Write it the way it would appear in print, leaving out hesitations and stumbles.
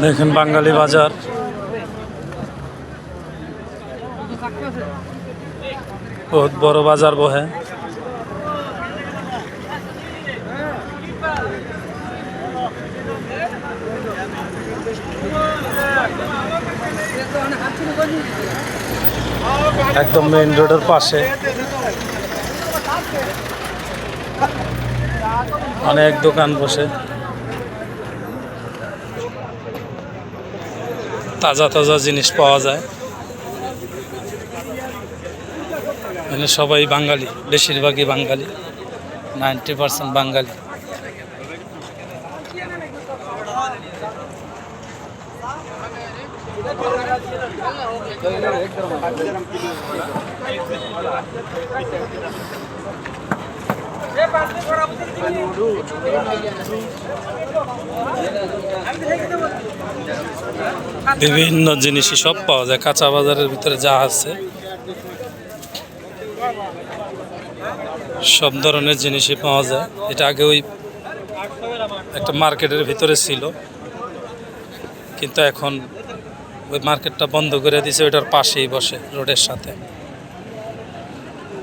দেখেন বাঙালি বাজার, বহুত বড় বাজার বহে। একদম মেইন রোডের পাশে অনেক দোকান বসে, তাজা তাজা জিনিস পাওয়া যায়। এখানে সবাই বাঙালি, বেশিরভাগই বাঙালি, 90% বাঙালি। বিভিন্ন জিনিসই সব পাওয়া যায় কাঁচা বাজারের ভিতরে, যা আছে সব ধরনের জিনিসই পাওয়া যায়। এটা আগে ওই একটা মার্কেটের ভিতরে ছিল, কিন্তু এখন ওই মার্কেটটা বন্ধ করে দিয়েছে, ওইটার পাশেই বসে রোডের সাথে।